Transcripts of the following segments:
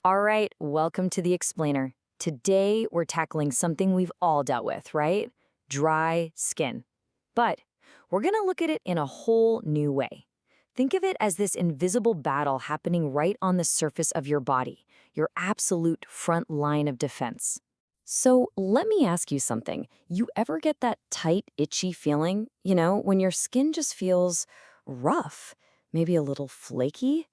All right, welcome to the Explainer. Today, we're tackling something we've all dealt with, right? Dry skin. But we're going to look at it in a whole new way. Think of it as this invisible battle happening right on the surface of your body, your absolute front line of defense. So let me ask you something. You ever get that tight, itchy feeling, when your skin just feels rough, maybe a little flaky?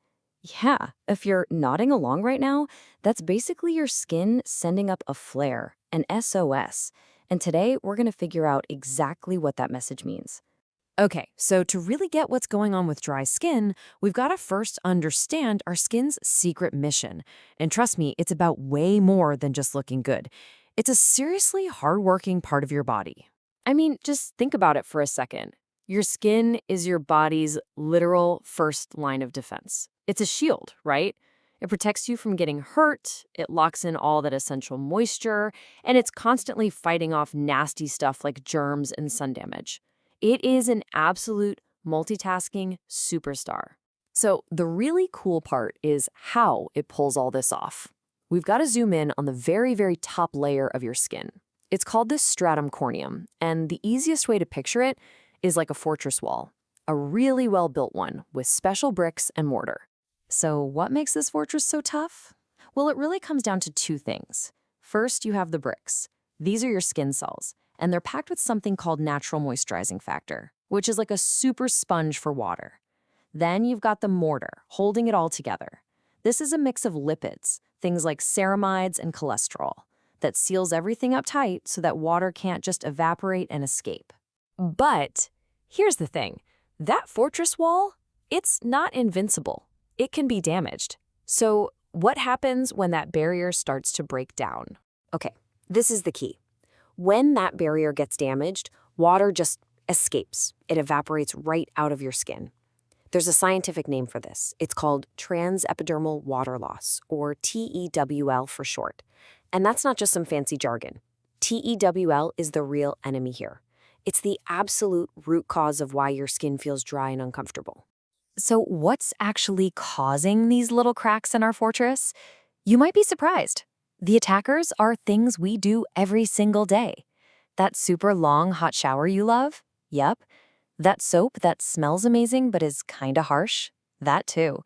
Yeah, if you're nodding along right now, that's basically your skin sending up a flare, an SOS. And today, we're going to figure out exactly what that message means. Okay, so to really get what's going on with dry skin, we've got to first understand our skin's secret mission. And trust me, it's about way more than just looking good. It's a seriously hardworking part of your body. I mean, just think about it for a second. Your skin is your body's literal first line of defense. It's a shield, right? It protects you from getting hurt, it locks in all that essential moisture, and it's constantly fighting off nasty stuff like germs and sun damage. It is an absolute multitasking superstar. So, the really cool part is how it pulls all this off. We've got to zoom in on the very, very top layer of your skin. It's called the stratum corneum, and the easiest way to picture it is like a fortress wall, a really well-built one with special bricks and mortar. So what makes this fortress so tough? Well, it really comes down to two things. First, you have the bricks. These are your skin cells, and they're packed with something called natural moisturizing factor, which is like a super sponge for water. Then you've got the mortar, holding it all together. This is a mix of lipids, things like ceramides and cholesterol, that seals everything up tight so that water can't just evaporate and escape. But here's the thing. That fortress wall, it's not invincible. It can be damaged. So what happens when that barrier starts to break down? Okay, this is the key. When that barrier gets damaged, water just escapes. It evaporates right out of your skin. There's a scientific name for this. It's called transepidermal water loss, or TEWL for short. And that's not just some fancy jargon. TEWL is the real enemy here. It's the absolute root cause of why your skin feels dry and uncomfortable. So what's actually causing these little cracks in our fortress? You might be surprised. The attackers are things we do every single day. That super long hot shower you love? Yep. That soap that smells amazing but is kinda harsh? That too.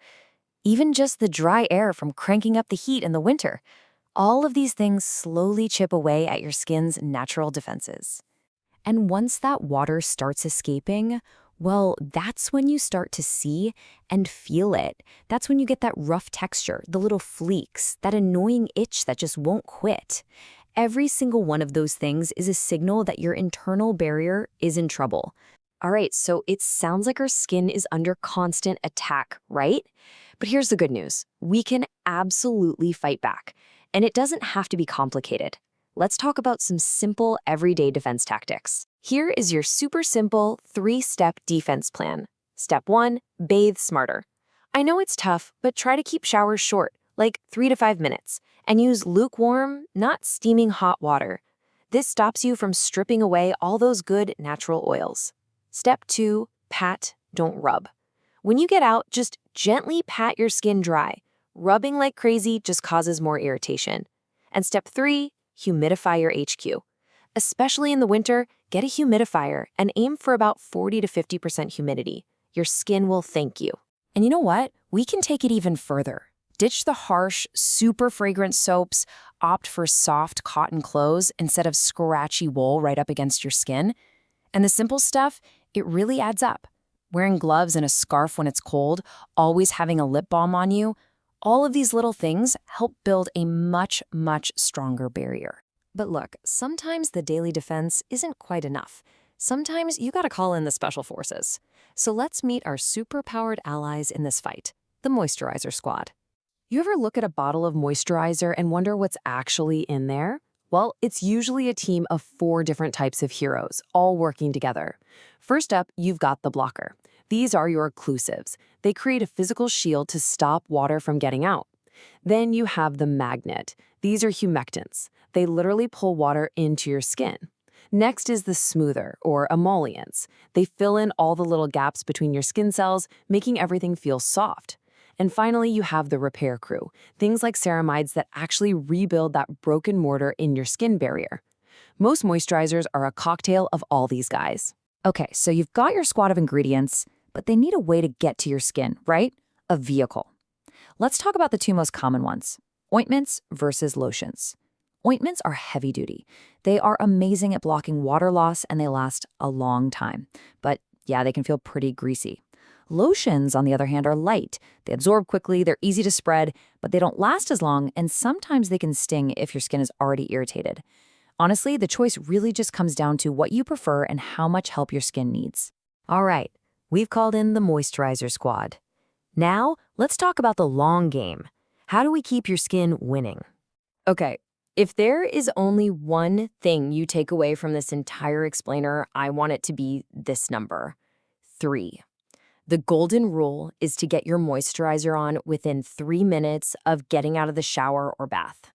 Even just the dry air from cranking up the heat in the winter. All of these things slowly chip away at your skin's natural defenses. And once that water starts escaping, well, that's when you start to see and feel it. That's when you get that rough texture, the little fleeks, that annoying itch that just won't quit. Every single one of those things is a signal that your internal barrier is in trouble. All right, so it sounds like our skin is under constant attack, right? But here's the good news. We can absolutely fight back. And it doesn't have to be complicated. Let's talk about some simple, everyday defense tactics. Here is your super simple 3-step defense plan. Step 1, bathe smarter. I know it's tough, but try to keep showers short, like 3 to 5 minutes, and use lukewarm, not steaming hot water. This stops you from stripping away all those good natural oils. Step 2, pat, don't rub. When you get out, just gently pat your skin dry. Rubbing like crazy just causes more irritation. And step 3, humidify your HQ. Especially in the winter, get a humidifier and aim for about 40 to 50% humidity. Your skin will thank you. And you know what? We can take it even further. Ditch the harsh, super fragrant soaps, opt for soft cotton clothes instead of scratchy wool right up against your skin. And the simple stuff, it really adds up. Wearing gloves and a scarf when it's cold, always having a lip balm on you, all of these little things help build a much, much stronger barrier. But look, sometimes the daily defense isn't quite enough. Sometimes you gotta call in the special forces. So let's meet our super-powered allies in this fight, the Moisturizer Squad. You ever look at a bottle of moisturizer and wonder what's actually in there? Well, it's usually a team of 4 different types of heroes, all working together. First up, you've got the blocker. These are your occlusives. They create a physical shield to stop water from getting out. Then you have the magnet. These are humectants. They literally pull water into your skin. Next is the smoother, or emollients. They fill in all the little gaps between your skin cells, making everything feel soft. And finally, you have the repair crew, things like ceramides that actually rebuild that broken mortar in your skin barrier. Most moisturizers are a cocktail of all these guys. Okay, so you've got your squad of ingredients, but they need a way to get to your skin, right? A vehicle. Let's talk about the two most common ones, ointments versus lotions. Ointments are heavy duty. They are amazing at blocking water loss and they last a long time. But yeah, they can feel pretty greasy. Lotions, on the other hand, are light. They absorb quickly, they're easy to spread, but they don't last as long, and sometimes they can sting if your skin is already irritated. Honestly, the choice really just comes down to what you prefer and how much help your skin needs. All right, we've called in the moisturizer squad. Now, let's talk about the long game. How do we keep your skin winning? Okay, if there is only one thing you take away from this entire explainer, I want it to be this number: 3. The golden rule is to get your moisturizer on within 3 minutes of getting out of the shower or bath.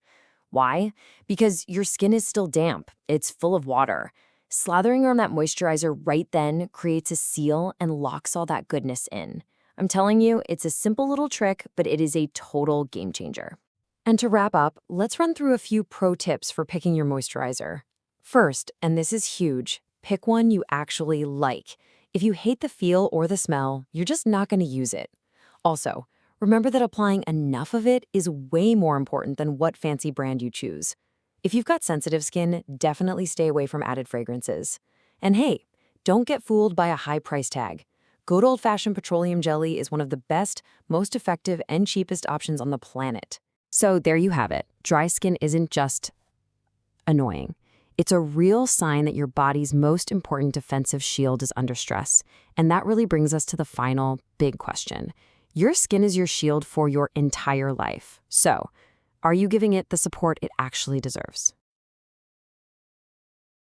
Why? Because your skin is still damp. It's full of water. Slathering on that moisturizer right then creates a seal and locks all that goodness in. I'm telling you, it's a simple little trick, but it is a total game changer. And to wrap up, let's run through a few pro tips for picking your moisturizer. First, and this is huge, pick one you actually like. If you hate the feel or the smell, you're just not going to use it. Also, remember that applying enough of it is way more important than what fancy brand you choose. If you've got sensitive skin, definitely stay away from added fragrances. And hey, don't get fooled by a high price tag. Good old-fashioned petroleum jelly is one of the best, most effective, and cheapest options on the planet. So there you have it. Dry skin isn't just annoying. It's a real sign that your body's most important defensive shield is under stress. And that really brings us to the final big question. Your skin is your shield for your entire life. So, are you giving it the support it actually deserves?